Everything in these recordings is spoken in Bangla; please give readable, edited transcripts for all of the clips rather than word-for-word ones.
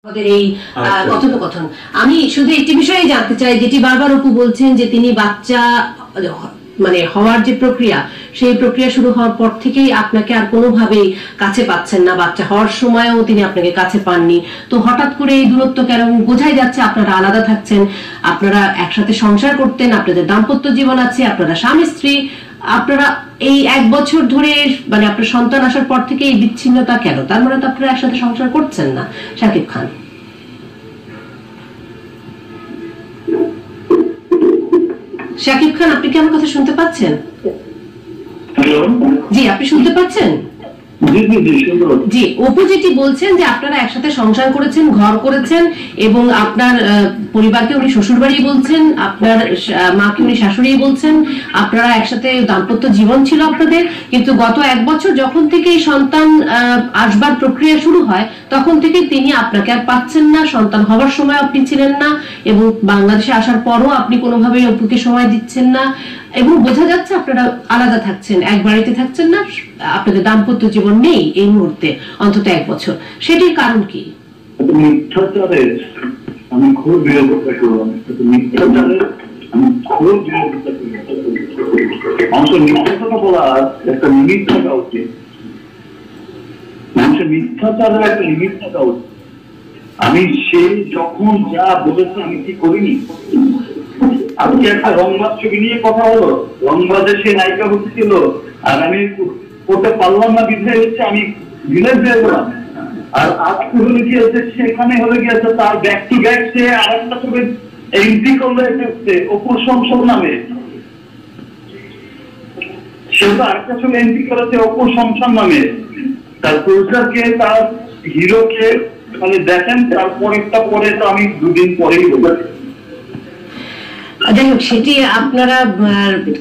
আমাদের এই কথোপকথন আমি শুধু একটি বিষয়ে জানতে চাই, যেটি বারবার অপু বলছেন যে তিনি বাচ্চা মানে হওয়ার যে প্রক্রিয়া, সেই প্রক্রিয়া শুরু হওয়ার পর থেকেই আপনাকে আর কোনোভাবেই কাছে পাচ্ছেন না, বাচ্চা হওয়ার সময়ও তিনি আপনাকে কাছে পাননি। তো হঠাৎ করে এই দূরত্ব কেন? বোঝাই যাচ্ছে আপনারা আলাদা থাকছেন, আপনারা একসাথে সংসার করতেন, আপনাদের দাম্পত্য জীবন আছে, আপনারা স্বামী স্ত্রী, আপনারা এই 1 বছর ধরে মানে আপনার সন্তান আসার পর থেকে এই বিচ্ছিন্নতা কেন? তার মানে তো আপনারা একসাথে সংসার করছেন না। শাকিব খান, শাকিব খান, আপনি কি আমার কথা শুনতে পাচ্ছেন? জি, আপনি শুনতে পাচ্ছেন? জি, অপু যেটি বলছেন যে আপনারা একসাথে সংসার করেছেন, ঘর করেছেন, এবং আপনার পরিবারকে উনি শ্বশুর বাড়ি বলছেন, আপনার মাকে উনি শাশুড়ি বলছেন, আপনারা একসাথে দাম্পত্য জীবন ছিল আপনাদের। কিন্তু গত 1 বছর যখন থেকে এই সন্তান আসবার প্রক্রিয়া শুরু হয়, তখন থেকে তিনি আপনাকে আর পাচ্ছেন না, সন্তান হওয়ার সময় আপনি ছিলেন না, এবং বাংলাদেশে আসার পরও আপনি কোনোভাবেই অপুকে সময় দিচ্ছেন না, এবং বোঝা যাচ্ছে আপনারা আলাদা থাকছেন, এক বাড়িতে থাকছেন না, আপনাদের দাম্পত্য জীবন নেই এই মুহূর্তে, অন্তত 1 বছর। সেটির কারণ কি? মিথ্যাচারের আমি খুব বিরোধিতা করলাম। মিথ্যাচারের আমি খুব বিরোধিতা করি। মানুষের মিথ্যা কথা বলা একটা লিমিট থাকা উচিত। মানুষের মিথ্যাচারের একটা লিমিট থাকা উচিত। আমি সে যখন যা বলেছে আমি কি করিনি। আজকে একটা রংবাজ ছবি নিয়ে কথা হলো, রংবাজে সে নায়িকা হচ্ছিল, আর আমি করতে পারলাম না, বিধায় হচ্ছে আমি ভিলেজ দিয়ে গেলাম। আর আজকে হলে গিয়েছে সেখানে হলে গিয়েছে তার ব্যাক টু ব্যাক সে আরেকটা ছবি এন্ট্রি করলে এসেছে অপুর সংসদ নামে। সে তো আরেকটা ছবি এন্ট্রি করেছে অপুর সংসার নামে। তার প্রডিউসারকে, তার হিরোকে মানে দেখেন, তারপরেরটা পরে তো আমি 2 দিন পরেই বলেছি। যাই হোক, সেটি আপনারা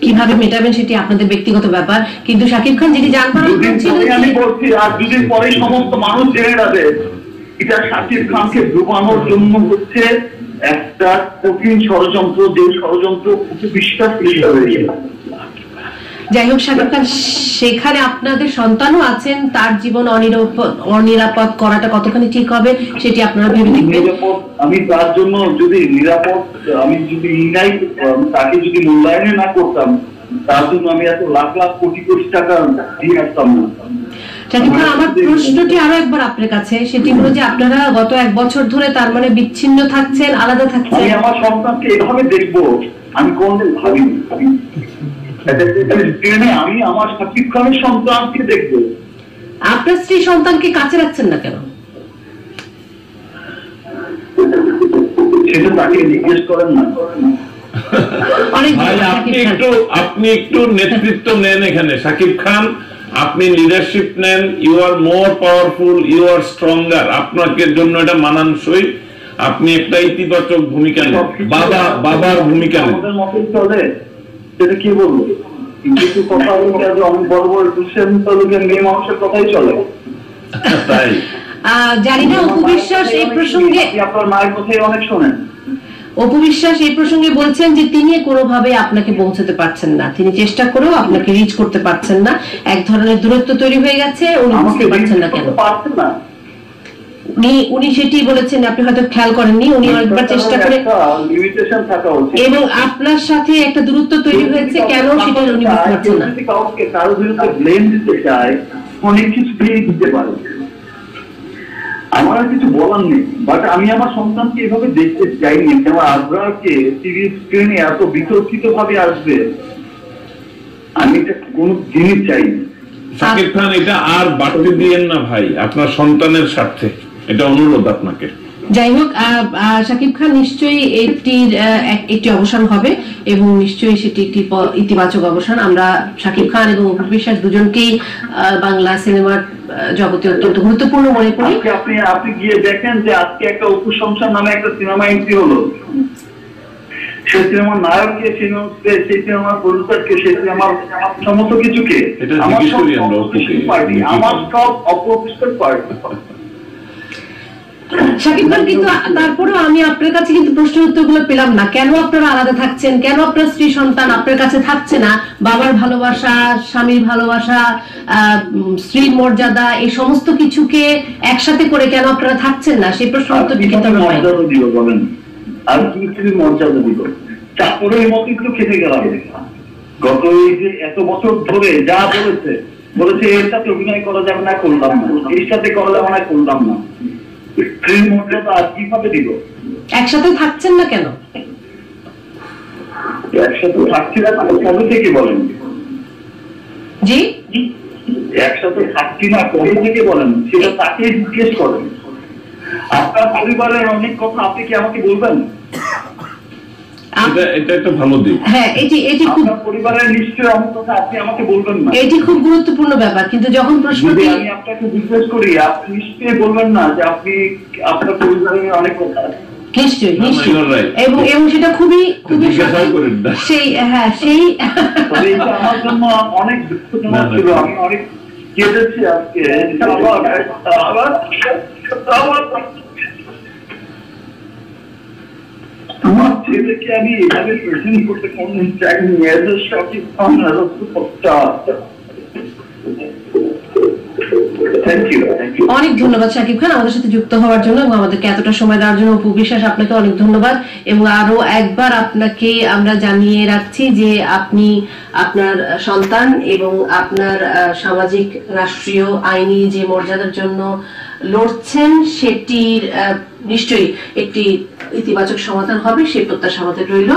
কিভাবে মেটাবেন সেটি আপনাদের ব্যক্তিগত ব্যাপার, কিন্তু শাকিব খান যেটি জানবার ছিল, আমি বলছি আর 2 দিন পরে সমস্ত মানুষ জেনে যাবে এটা শাকিব খানকে ডুবানোর জন্য হচ্ছে একটা কঠিন ষড়যন্ত্র, যে ষড়যন্ত্র বিশ্বাস হিসাবে। যাই হোক শাকিব খান, সেখানে আপনাদের সন্তানও আছেন, তার জীবন অনিরাপদ করাটা কতখানি ঠিক হবে সেটি আপনারা ভেবে দেখবেন। আমি তার জন্য যদি নিরাপদ, আমি যদি তাকে যদি মূল্যায়নে না করতাম, তার জন্য আমি এত লাখ লাখ কোটি কোটি টাকা দিয়ে আসতাম না। শাকিব খান, আমার প্রশ্নটি আরো একবার আপনার কাছে, সেটি হলো যে আপনারা গত 1 বছর ধরে তার মানে বিচ্ছিন্ন থাকছেন, আলাদা থাকছেন। আমি আমার সন্তানকে এভাবে দেখবো আমি কোনদিন ভাবিনি। আমি আমার শাকিব খানের সন্তানকে দেখবো। আপনার স্ত্রী সন্তানকে কাছে রাখছেন না কেন? সেটা তাকে জিজ্ঞেস করেন না। আপনি একটু নেতৃত্ব নেন এখানে শাকিব খান, আপনি লিডারশিপ নেন। You are more powerful, you are stronger. আপনাকে জন্য এটা মানানসই। আপনি একটা ইতিবাচক ভূমিকা নেন, বাবার ভূমিকা নেন। আমাদের মতে চলে সেটা কি বলবো, কিছু কথা হলো অনেক বড় বড় দুষ্যন্তের মেয়ে মানুষের কথাই চলে। তাই জানি না অপু বিশ্বাস এই প্রসঙ্গে, আপনার মায়ের কথাই অনেক শোনেন। অপু বিশ্বাস এই প্রসঙ্গে বলছেন যে তিনি কোনোভাবে আপনাকে পৌঁছাতে পারছেন না, তিনি চেষ্টা করেও আপনাকে রিচ করতে পারছেন না, এক ধরনের দূরত্ব তৈরি হয়ে গেছে, উনি বুঝতে পারছেন না কেন পারছেন না। উনি সেটি বলেছেন, আপনি হয়তো খেয়াল করেননি, উনি অনেকবার চেষ্টা করে এবং আপনার সাথে একটা দূরত্ব তৈরি হয়েছে, কেন সেটা উনি বুঝতে পারছেন না। কাউকে কারো বিরুদ্ধে ব্লেম দিতে চায়, অনেক কিছু দিয়ে দিতে পারে, আমার আর কিছু বলার নেই। বাট আমি আমার সন্তানকে এভাবে দেখতে চাইনি। আমার আগ্রাহকে টিভি স্ক্রিনে এত বিতর্কিত ভাবে আসবে আমি এটা কোনো জিনিস চাইনি। শাকিব খান, এটা আর বাড়তে দিয়েন না ভাই, আপনার সন্তানের স্বার্থে এটা অনুরোধ আপনাকে। যাই হোক, শাকিব খান, নিশ্চয়ই একটি অবসান হবে, এবং নিশ্চয়ই সেটি একটি ইতিবাচক অবসান। আমরা শাকিব খান এবং অপু বিশ্বাস দুজনকেই বাংলা সিনেমার জগতে অত্যন্ত গুরুত্বপূর্ণ মনে করি। আপনি গিয়ে দেখেন যে আজকে একটা অপু সংসার নামে একটা সিনেমা এন্ট্রি হলো, সেই সিনেমার নায়ককে, সেই সিনেমার প্রডিউসারকে, সেই সিনেমার সমস্ত কিছুকে, আমার সব অপোজিশন পার্টি, আমার সব অপোজিশন পার্টি। শাকিব খান, কিন্তু তারপরেও আমি আপনার কাছে কিন্তু প্রশ্নের উত্তরগুলো পেলাম না। কেন আপনারা আলাদা থাকছেন, কেন আপনার স্ত্রী সন্তান আপনার কাছে থাকছে না? বাবার ভালোবাসা, স্বামীর ভালোবাসা, স্ত্রীর মর্যাদা, এই সমস্ত কিছুকে একসাথে করে কেন আপনারা থাকছেন না, সেই প্রশ্নের উত্তর কিন্তু আমরা পাই না। মর্যাদা দিব বলেন, আর কি মর্যাদা দিব? চাকরের মতো একটু খেতে গেলাম। গত এই যে এত বছর ধরে যা বলেছে এর সাথে অভিনয় করা যাবে না, করলাম না, এর সাথে করা যাবে না, করলাম না। স্ত্রীর মর্যাদা আর কিভাবে দিব? একসাথে থাকছেন না কেন? একসাথে থাকছি না কবে থেকে বলেন? জি, একসাথে থাকছি না কবে থেকে বলেন, সেটা তাকে জিজ্ঞেস করেন। আপনার পরিবারের অনেক কথা আপনি কি আমাকে বলবেন? এটা একটা ভালো দিক। হ্যাঁ, এটি খুব পরিবারের নিশ্চয়ই অনেক কথা আপনি আমাকে বলবেন না, এটি খুব গুরুত্বপূর্ণ ব্যাপার। কিন্তু যখন প্রশ্নটি আমি আপনাকে জিজ্ঞেস করি, আপনি নিশ্চয়ই বলবেন না যে আপনি আপনার পরিবারের অনেক কথা। নিশ্চয়ই এবং সেটা খুবই খুবই সেই এটা আমার জন্য অনেক দুঃখজনক ছিল। আমি অনেক কেঁদেছি আজকে। আমার ছেলেকে আমি এভাবে প্রেজেন্ট করতে কোনদিন চাইনি। As a Shakib Khan, as a superstar. অনেক ধন্যবাদ শাকিব খান আমাদের সাথে যুক্ত হওয়ার জন্য এবং আমাদেরকে এতটা সময় দেওয়ার জন্য। অপু বিশ্বাস, আপনাকে অনেক ধন্যবাদ। এবং আরো একবার আপনাকে আমরা জানিয়ে রাখছি যে আপনি আপনার সন্তান এবং আপনার সামাজিক, রাষ্ট্রীয়, আইনি যে মর্যাদার জন্য লড়ছেন সেটির নিশ্চয়ই একটি ইতিবাচক সমাধান হবে, সেই প্রত্যাশা আমাদের রইল।